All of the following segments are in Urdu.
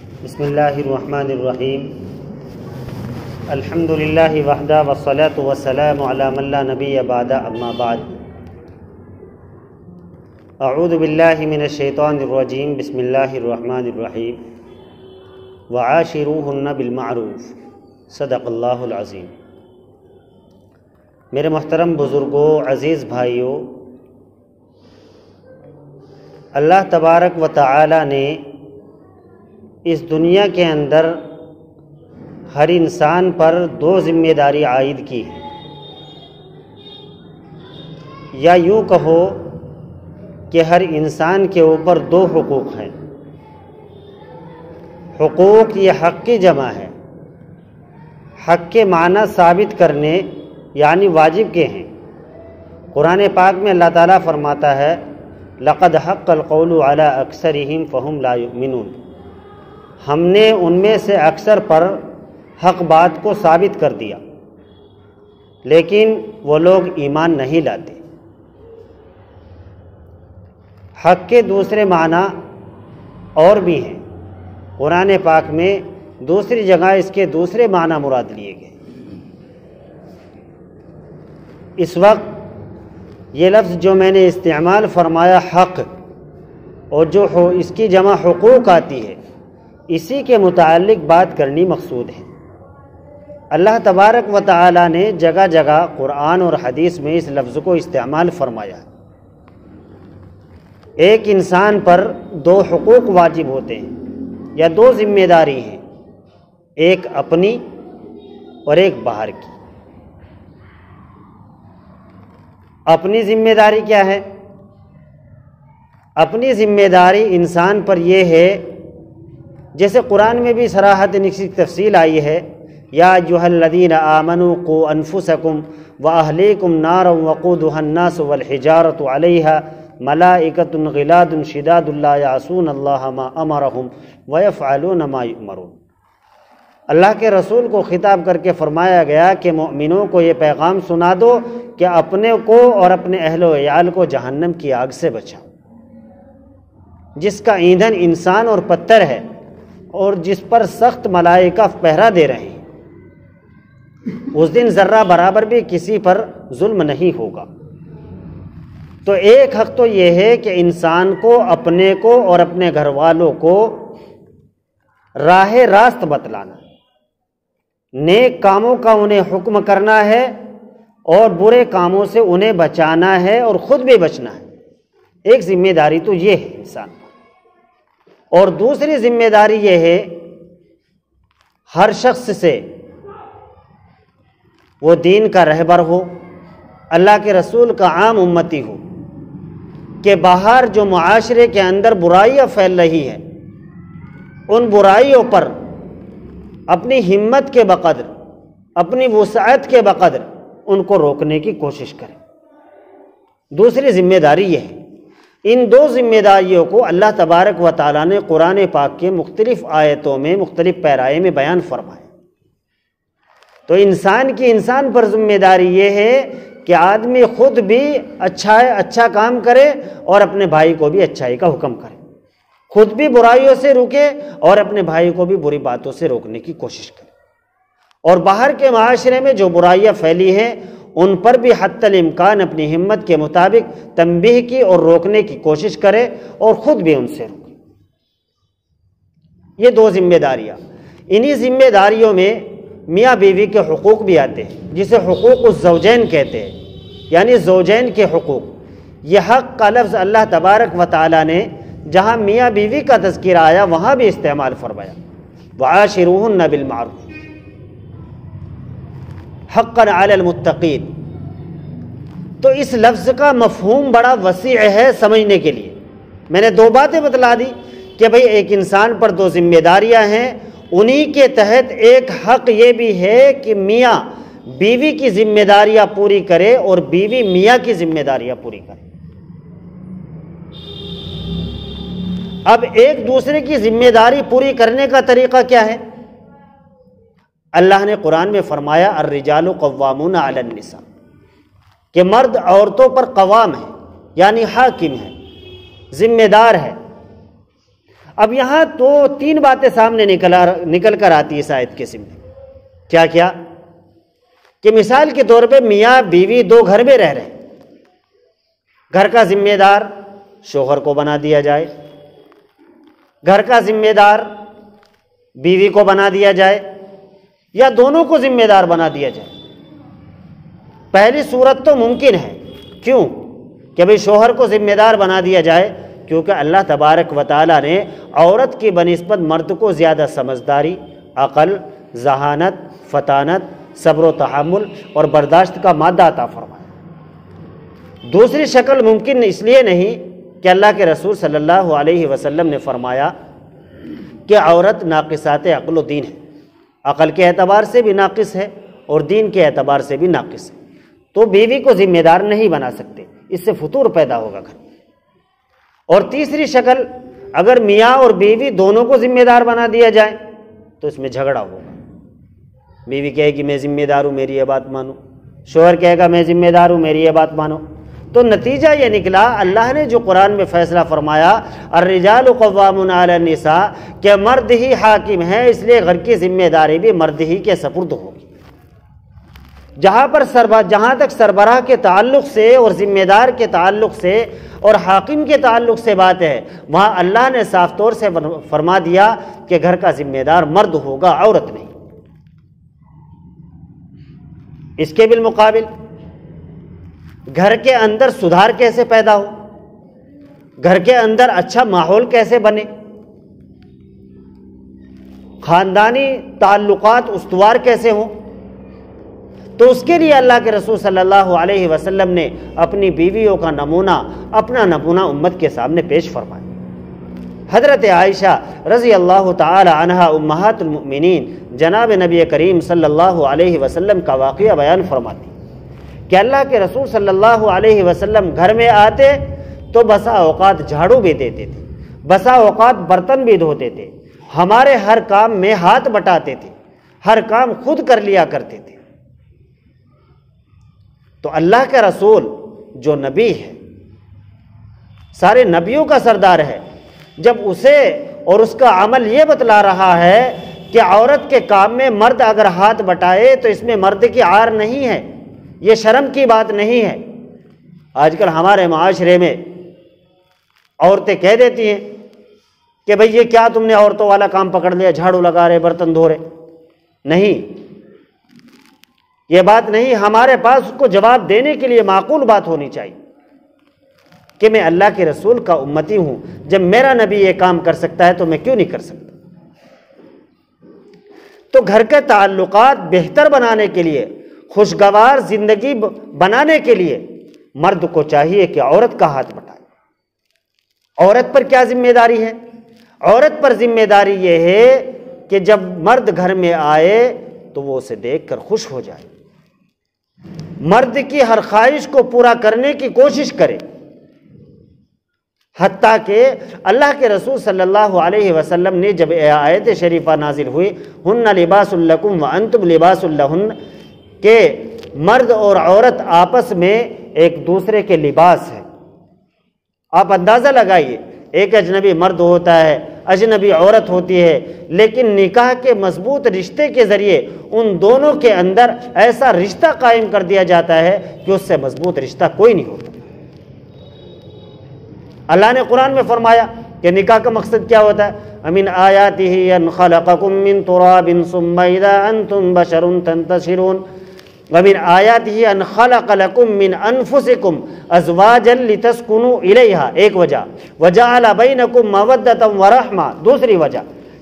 بسم اللہ الرحمن الرحیم الحمد للہ وحدہ والصلاة والسلام علی من لا نبی بعد اما بعد اعوذ باللہ من الشیطان الرجیم بسم اللہ الرحمن الرحیم وعاشروہن بالمعروف صدق اللہ العظیم۔ میرے محترم بزرگوں، عزیز بھائیوں، اللہ تبارک و تعالی نے اس دنیا کے اندر ہر انسان پر دو ذمہ داری عائد کی ہے، یا یوں کہو کہ ہر انسان کے اوپر دو حقوق ہیں۔ حقوق یہ حق کی جمع ہے، حق کے معنی ثابت کرنے یعنی واجب کے ہیں۔ قرآن پاک میں اللہ تعالیٰ فرماتا ہے لقد حق القول علی اکثرہم فہم لا یؤمنون، ہم نے ان میں سے اکثر پر حق بات کو ثابت کر دیا لیکن وہ لوگ ایمان نہیں لاتے۔ حق کے دوسرے معنی اور بھی ہیں، قرآن پاک میں دوسری جگہ اس کے دوسرے معنی مراد لیے گئے۔ اس وقت یہ لفظ جو میں نے استعمال فرمایا حق، اور جو اس کی جمع حقوق آتی ہے، اسی کے متعلق بات کرنی مقصود ہے۔ اللہ تبارک و تعالی نے جگہ جگہ قرآن اور حدیث میں اس لفظ کو استعمال فرمایا۔ ایک انسان پر دو حقوق واجب ہوتے ہیں یا دو ذمہ داری ہیں، ایک اپنی اور ایک باہر کی۔ اپنی ذمہ داری کیا ہے؟ اپنی ذمہ داری انسان پر یہ ہے، جیسے قرآن میں بھی صراحت اس کی تفصیل آئی ہے، یا ایھا الذین آمنوا قوا انفسکم واہلیکم نارا وقودھا الناس والحجارۃ علیہا ملائکۃ غلاظ شداد لا یعصون اللہ ما امرہم ویفعلون ما یؤمرون۔ اللہ کے رسول کو خطاب کر کے فرمایا گیا کہ مومنوں کو یہ پیغام سنا دو کہ اپنے کو اور اپنے اہل و عیال کو جہنم کی آگ سے بچاؤ، جس کا ایندھن انسان اور پتھر ہے اور جس پر سخت ملائکہ پہرا دے رہے ہیں۔ اس دن ذرہ برابر بھی کسی پر ظلم نہیں ہوگا۔ تو ایک حق تو یہ ہے کہ انسان کو اپنے کو اور اپنے گھر والوں کو راہ راست بتلانا، نیک کاموں کا انہیں حکم کرنا ہے اور برے کاموں سے انہیں بچانا ہے اور خود بھی بچنا ہے۔ ایک ذمہ داری تو یہ ہے انسان پر، اور دوسری ذمہ داری یہ ہے ہر شخص سے، وہ دین کا رہبر ہو، اللہ کے رسول کا عام امتی ہو، کہ باہر جو معاشرے کے اندر برائیاں پھیل رہی ہیں ان برائیوں پر اپنی ہمت کے بقدر، اپنی وسعت کے بقدر ان کو روکنے کی کوشش کرے۔ دوسری ذمہ داری یہ ہے۔ ان دو ذمہ داریوں کو اللہ تبارک و تعالیٰ نے قرآن پاک کے مختلف آیتوں میں مختلف پیرائے میں بیان فرمایا۔ تو انسان کی انسان پر ذمہ داری یہ ہے کہ آدمی خود بھی اچھا کام کرے اور اپنے بھائی کو بھی اچھائی کا حکم کرے، خود بھی برائیوں سے روکے اور اپنے بھائی کو بھی بری باتوں سے روکنے کی کوشش کرے، اور باہر کے معاشرے میں جو برائیاں پھیلی ہیں ان پر بھی حتی الامکان اپنی ہمت کے مطابق تنبیہ کی اور روکنے کی کوشش کرے اور خود بھی ان سے روکے۔ یہ دو ذمہ داریاں، انہی ذمہ داریوں میں میاں بیوی کے حقوق بھی آتے ہیں، جسے حقوق الزوجین کہتے ہیں، یعنی زوجین کے حقوق۔ یہ حق کا لفظ اللہ تبارک و تعالی نے جہاں میاں بیوی کا تذکرہ آیا وہاں بھی استعمال فرمایا، وعاشروہن بالمعروف حقا علی المتقین۔ تو اس لفظ کا مفہوم بڑا وسیع ہے سمجھنے کے لیے۔ میں نے دو باتیں بتلا دی کہ بھئی ایک انسان پر دو ذمہ داریاں ہیں، انہی کے تحت ایک حق یہ بھی ہے کہ میاں بیوی کی ذمہ داریاں پوری کرے اور بیوی میاں کی ذمہ داریاں پوری کرے۔ اب ایک دوسرے کی ذمہ داری پوری کرنے کا طریقہ کیا ہے؟ اللہ نے قرآن میں فرمایا الرجال قوامون علی النساء، کہ مرد عورتوں پر قوام ہے، یعنی حاکم ہے، ذمہ دار ہے۔ اب یہاں تو 3 باتیں سامنے نکل کر آتی ہے اس آیت کے ضمن میں۔ کیا کیا؟ کہ مثال کے طور پہ میاں بیوی 2 گھر میں رہ رہے ہیں، گھر کا ذمہ دار شوہر کو بنا دیا جائے، گھر کا ذمہ دار بیوی کو بنا دیا جائے، یا دونوں کو ذمہ دار بنا دیا جائے۔ پہلی صورت تو ممکن ہے، کیوں کہ بھئی شوہر کو ذمہ دار بنا دیا جائے، کیونکہ اللہ تبارک و تعالیٰ نے عورت کی بنسبت مرد کو زیادہ سمجھداری، عقل، ذہانت، فطانت، صبر و تحمل اور برداشت کا مادہ عطا فرمایا۔ دوسری شکل ممکن اس لیے نہیں کہ اللہ کے رسول صلی اللہ علیہ وسلم نے فرمایا کہ عورت ناقصات عقل و دین ہے، عقل کے اعتبار سے بھی ناقص ہے اور دین کے اعتبار سے بھی ناقص ہے، تو بیوی کو ذمہ دار نہیں بنا سکتے، اس سے فتور پیدا ہوگا گھر۔ اور تیسری شکل، اگر میاں اور بیوی دونوں کو ذمہ دار بنا دیا جائے تو اس میں جھگڑا ہوگا۔ بیوی کہے گی میں ذمہ دار ہوں، میری یہ بات مانو، شوہر کہے گا میں ذمہ دار ہوں، میری یہ بات مانو۔ تو نتیجہ یہ نکلا، اللہ نے جو قرآن میں فیصلہ فرمایا الرجال قوامون علی النساء، کہ مرد ہی حاکم ہے، اس لیے گھر کی ذمہ داری بھی مرد ہی کے سپرد ہوگی۔ جہاں تک سربراہ کے تعلق سے اور ذمہ دار کے تعلق سے اور حاکم کے تعلق سے بات ہے، وہاں اللہ نے صاف طور سے فرما دیا کہ گھر کا ذمہ دار مرد ہوگا، عورت نہیں۔ اس کے بالمقابل گھر کے اندر سدھار کیسے پیدا ہو، گھر کے اندر اچھا ماحول کیسے بنے، خاندانی تعلقات استوار کیسے ہوں، تو اس کے لیے اللہ کے رسول صلی اللہ علیہ وسلم نے اپنی بیویوں کا نمونہ، اپنا نمونہ امت کے سامنے پیش فرمایا۔ حضرت عائشہ رضی اللہ تعالی عنہا امہات المؤمنین جناب نبی کریم صلی اللہ علیہ وسلم کا واقعہ بیان فرماتی کہ اللہ کے رسول صلی اللہ علیہ وسلم گھر میں آتے تو بسا اوقات جھاڑو بھی دیتے تھے، بسا اوقات برتن بھی دھوتے تھے، ہمارے ہر کام میں ہاتھ بٹاتے تھے، ہر کام خود کر لیا کرتے تھے۔ تو اللہ کا رسول جو نبی ہے، سارے نبیوں کا سردار ہے، جب اسے اور اس کا عمل یہ بتلا رہا ہے کہ عورت کے کام میں مرد اگر ہاتھ بٹائے تو اس میں مرد کی عار نہیں ہے، یہ شرم کی بات نہیں ہے۔ آج کل ہمارے معاشرے میں عورتیں کہہ دیتی ہیں کہ بھئی یہ کیا تم نے عورتوں والا کام پکڑ لیا، جھاڑو لگا رہے، برتن دھو رہے۔ نہیں، یہ بات نہیں، ہمارے پاس اس کو جواب دینے کے لیے معقول بات ہونی چاہیے کہ میں اللہ کے رسول کا امتی ہوں، جب میرا نبی یہ کام کر سکتا ہے تو میں کیوں نہیں کر سکتا۔ تو گھر کے تعلقات بہتر بنانے کے لیے، خوشگوار زندگی بنانے کے لیے مرد کو چاہیے کہ عورت کا ہاتھ بٹائے۔ عورت پر کیا ذمہ داری ہے؟ عورت پر ذمہ داری یہ ہے کہ جب مرد گھر میں آئے تو وہ اسے دیکھ کر خوش ہو جائے، مرد کی ہر خواہش کو پورا کرنے کی کوشش کرے، حتیٰ کہ اللہ کے رسول صلی اللہ علیہ وسلم نے جب آیت شریفہ نازل ہوئی ہن لباس لکم وانتم لباس لہن، کہ مرد اور عورت آپس میں ایک دوسرے کے لباس ہیں۔ آپ اندازہ لگائیے، ایک اجنبی مرد ہوتا ہے، اجنبی عورت ہوتی ہے، لیکن نکاح کے مضبوط رشتے کے ذریعے ان دونوں کے اندر ایسا رشتہ قائم کر دیا جاتا ہے کہ اس سے مضبوط رشتہ کوئی نہیں ہوتا۔ اللہ نے قرآن میں فرمایا کہ نکاح کا مقصد کیا ہوتا ہے؟ امن آیاتہ ان خلقکم من تراب ثم اذا انتم بشر تنتشرون ومن آیاتہ ان خلق لکم من انفسکم ازواجا لتسکنوا الیہا، ایک وجہ، وجعل بینکم مودۃ ورحمہ، دوسری وجہ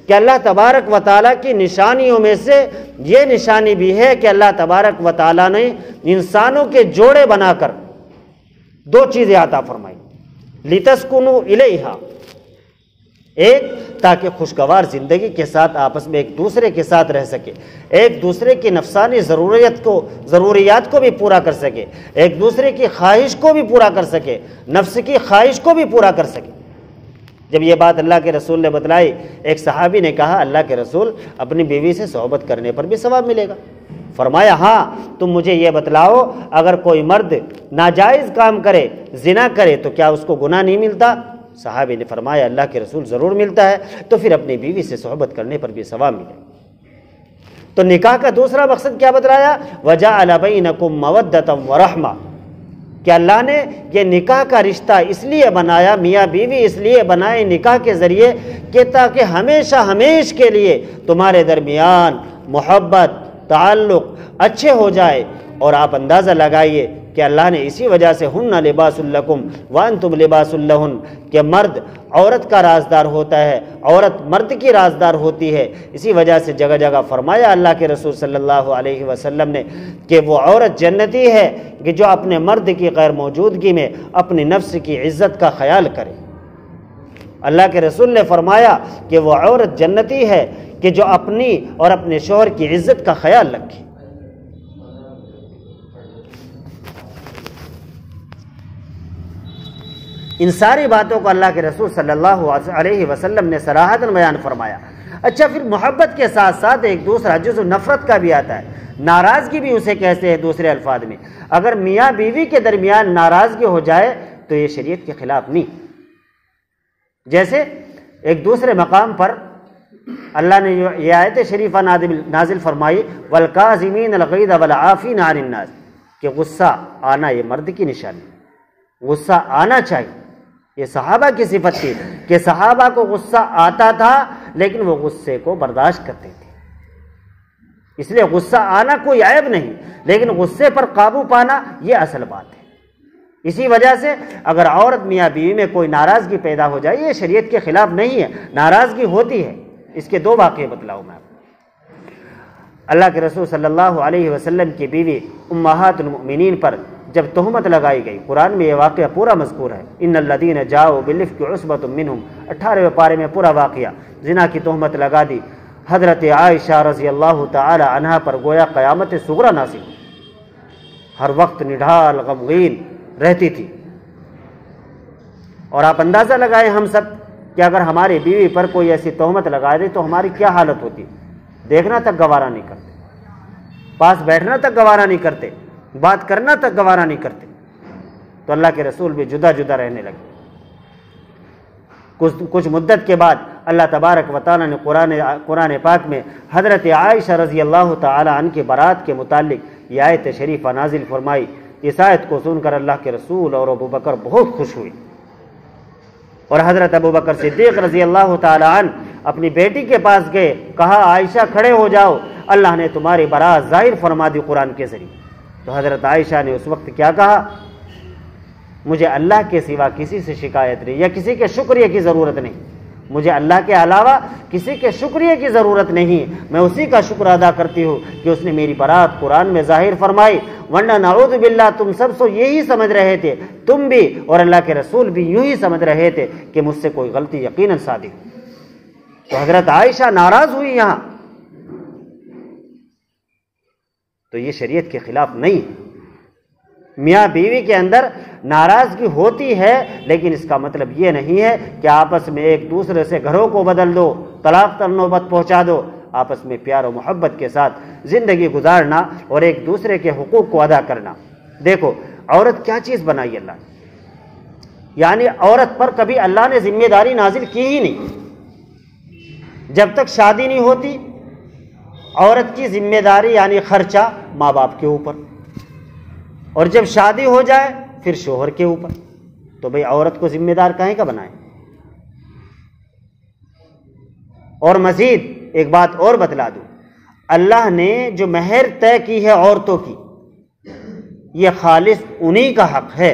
کہ اللہ تبارک و تعالیٰ کی نشانیوں میں سے یہ نشانی بھی ہے کہ اللہ تبارک و تعالیٰ نے انسانوں کے جوڑے بنا کر 2 چیزیں عطا فرمائی، لتسکنوا الیہا، ایک تاکہ خوشگوار زندگی کے ساتھ آپس میں ایک دوسرے کے ساتھ رہ سکے، ایک دوسرے کی نفسانی ضروریات کو بھی پورا کر سکے، ایک دوسرے کی خواہش کو بھی پورا کر سکے، نفس کی خواہش کو بھی پورا کر سکے۔ جب یہ بات اللہ کے رسول نے بتلائی، ایک صحابی نے کہا اللہ کے رسول اپنی بیوی سے صحبت کرنے پر بھی ثواب ملے گا؟ فرمایا ہاں، تم مجھے یہ بتلاؤ اگر کوئی مرد ناجائز کام کرے، زنا کرے تو کیا اس کو گناہ نہیں ملتا؟ صحابی نے فرمایا اللہ کے رسول ضرور ملتا ہے، تو پھر اپنی بیوی سے صحبت کرنے پر بھی ثواب ملے۔ تو نکاح کا دوسرا مقصد کیا بتلایا؟ وَجَعَلَ بَيْنَكُمْ مَوَدَّةً وَرَحْمَةً، کہ اللہ نے یہ نکاح کا رشتہ اس لیے بنایا، میاں بیوی اس لیے بنائے نکاح کے ذریعے کہ تاکہ ہمیشہ ہمیش کے لیے تمہارے درمیان محبت تعلق اچھے ہو جائے۔ اور آپ اندازہ لگائیے کہ اللہ نے اسی وجہ سے ہن لباس لکم وانتم لباس لہن، کہ مرد عورت کا رازدار ہوتا ہے، عورت مرد کی رازدار ہوتی ہے۔ اسی وجہ سے جگہ جگہ فرمایا اللہ کے رسول صلی اللہ علیہ وسلم نے کہ وہ عورت جنتی ہے کہ جو اپنے مرد کی غیر موجودگی میں اپنی نفس کی عزت کا خیال کرے۔ اللہ کے رسول نے فرمایا کہ وہ عورت جنتی ہے کہ جو اپنی اور اپنے شوہر کی عزت کا خیال رکھے۔ ان ساری باتوں کو اللہ کے رسول صلی اللہ علیہ وسلم نے صراحتاً بیان فرمایا۔ اچھا، پھر محبت کے ساتھ ساتھ ایک دوسرا جزء نفرت کا بھی آتا ہے، ناراضگی بھی اسے کہتے ہیں دوسرے الفاظ میں۔ اگر میاں بیوی کے درمیان ناراضگی ہو جائے تو یہ شریعت کے خلاف نہیں۔ جیسے ایک دوسرے مقام پر اللہ نے یہ آیت شریفہ نازل فرمائی وَالْقَاظِمِينَ الْغَيْظَ وَالْعَافِينَ عَنِ النَّاسِ، کہ غصہ آنا یہ مرد کی نشانی، غصہ آنا چاہیے۔ یہ صحابہ کی صفت تھی کہ صحابہ کو غصہ آتا تھا لیکن وہ غصے کو برداشت کرتے تھے۔ اس لیے غصہ آنا کوئی عیب نہیں، لیکن غصے پر قابو پانا یہ اصل بات ہے۔ اسی وجہ سے اگر عورت میاں بیوی میں کوئی ناراضگی پیدا ہو جائے، یہ شریعت کے خلاف نہیں ہے، ناراضگی ہوتی ہے۔ اس کے دو واقعے بتلاؤں میں آپ کو۔ اللہ کے رسول صلی اللہ علیہ وسلم کی بیوی امہات المؤمنین پر جب تہمت لگائی گئی، قرآن میں یہ واقعہ پورا مذکور ہے، ان الذین جاؤوا بالافک عصبۃ منہم، 18ویں پارے میں پورا واقعہ، زنا کی تہمت لگا دی حضرت عائشہ رضی اللہ تعالی عنہا پر، گویا قیامت صغریٰ نازل ہوئی، ہر وقت نڈھال غمگین رہتی تھی۔ اور آپ اندازہ لگائیں ہم سب کہ اگر ہماری بیوی پر کوئی ایسی تہمت لگا دے تو ہماری کیا حالت ہوتی، دیکھنا تک گوارا نہیں کرتے، پاس بیٹھنا تک گوارا نہیں کرتے، بات کرنا تک گوارا نہیں کرتے۔ تو اللہ کے رسول بھی جدا جدا رہنے لگے۔ کچھ مدت کے بعد اللہ تبارک و تعالیٰ نے قرآن پاک میں حضرت عائشہ رضی اللہ تعالی عنہ کی برات کے متعلق یہ آیت شریفہ نازل فرمائی۔ اس آیت کو سن کر اللہ کے رسول اور ابو بکر بہت خوش ہوئے، اور حضرت ابو بکر صدیق رضی اللہ تعالی عنہ اپنی بیٹی کے پاس گئے، کہا عائشہ کھڑے ہو جاؤ، اللہ نے تمہاری برات ظاہر فرما دی قرآن کے ذریعے۔ تو حضرت عائشہ نے اس وقت کیا کہا؟ مجھے اللہ کے سوا کسی سے شکایت نہیں، یا کسی کے شکریہ کی ضرورت نہیں، مجھے اللہ کے علاوہ کسی کے شکریہ کی ضرورت نہیں، میں اسی کا شکر ادا کرتی ہوں کہ اس نے میری برات قرآن میں ظاہر فرمائی، ورنہ نعوذ باللہ تم سب سو یہی سمجھ رہے تھے، تم بھی اور اللہ کے رسول بھی یوں ہی سمجھ رہے تھے کہ مجھ سے کوئی غلطی یقیناً صادق۔ تو حضرت عائشہ ناراض ہوئی یہاں، تو یہ شریعت کے خلاف نہیں۔ میاں بیوی کے اندر ناراضگی ہوتی ہے، لیکن اس کا مطلب یہ نہیں ہے کہ آپس میں ایک دوسرے سے گھروں کو بدل دو، طلاق تک نوبت پہنچا دو۔ آپس میں پیار و محبت کے ساتھ زندگی گزارنا اور ایک دوسرے کے حقوق کو ادا کرنا۔ دیکھو عورت کیا چیز بنائی اللہ نے، یعنی عورت پر کبھی اللہ نے ذمہ داری نازل کی ہی نہیں۔ جب تک شادی نہیں ہوتی عورت کی ذمہ داری یعنی خرچہ ماں باپ کے اوپر، اور جب شادی ہو جائے پھر شوہر کے اوپر۔ تو بھئی عورت کو ذمہ دار کہیں کا بنائیں؟ اور مزید ایک بات اور بتلا دوں، اللہ نے جو مہر طے کی ہے عورتوں کی، یہ خالص انہی کا حق ہے،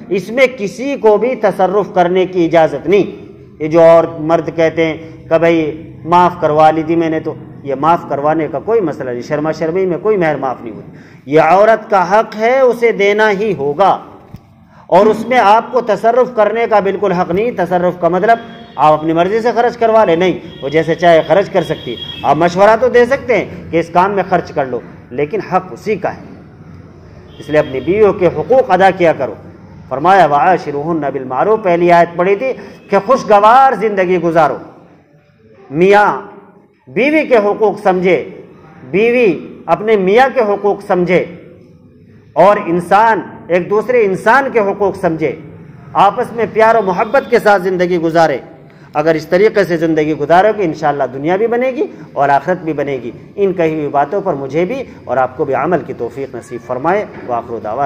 اس میں کسی کو بھی تصرف کرنے کی اجازت نہیں۔ یہ جو اور مرد کہتے ہیں کہ بھئی معاف کروا لی تھی میں نے، تو یہ معاف کروانے کا کوئی مسئلہ نہیں، شرما شرمی میں کوئی مہر معاف نہیں ہوتی، یہ عورت کا حق ہے، اسے دینا ہی ہوگا، اور اس میں آپ کو تصرف کرنے کا بالکل حق نہیں۔ تصرف کا مطلب آپ اپنی مرضی سے خرچ کروا لیں، نہیں، وہ جیسے چاہے خرچ کر سکتی، آپ مشورہ تو دے سکتے ہیں کہ اس کام میں خرچ کر لو، لیکن حق اسی کا ہے۔ اس لیے اپنی بیویوں کے حقوق ادا کیا کرو۔ فرمایا وعاشروہن بالمعروف، پہلی آیت پڑھی تھی کہ خوشگوار زندگی گزارو۔ میاں بیوی کے حقوق سمجھے، بیوی اپنے میاں کے حقوق سمجھے، اور انسان ایک دوسرے انسان کے حقوق سمجھے۔ آپس میں پیار و محبت کے ساتھ زندگی گزارے. اگر اس طریقے سے زندگی گزارو گے انشاءاللہ دنیا بھی بنے گی اور آخرت بھی بنے گی. ان کہی ہوئی باتوں پر مجھے بھی اور آپ کو بھی عمل کی توفیق نصیب فرمائے. وآخر دعوانا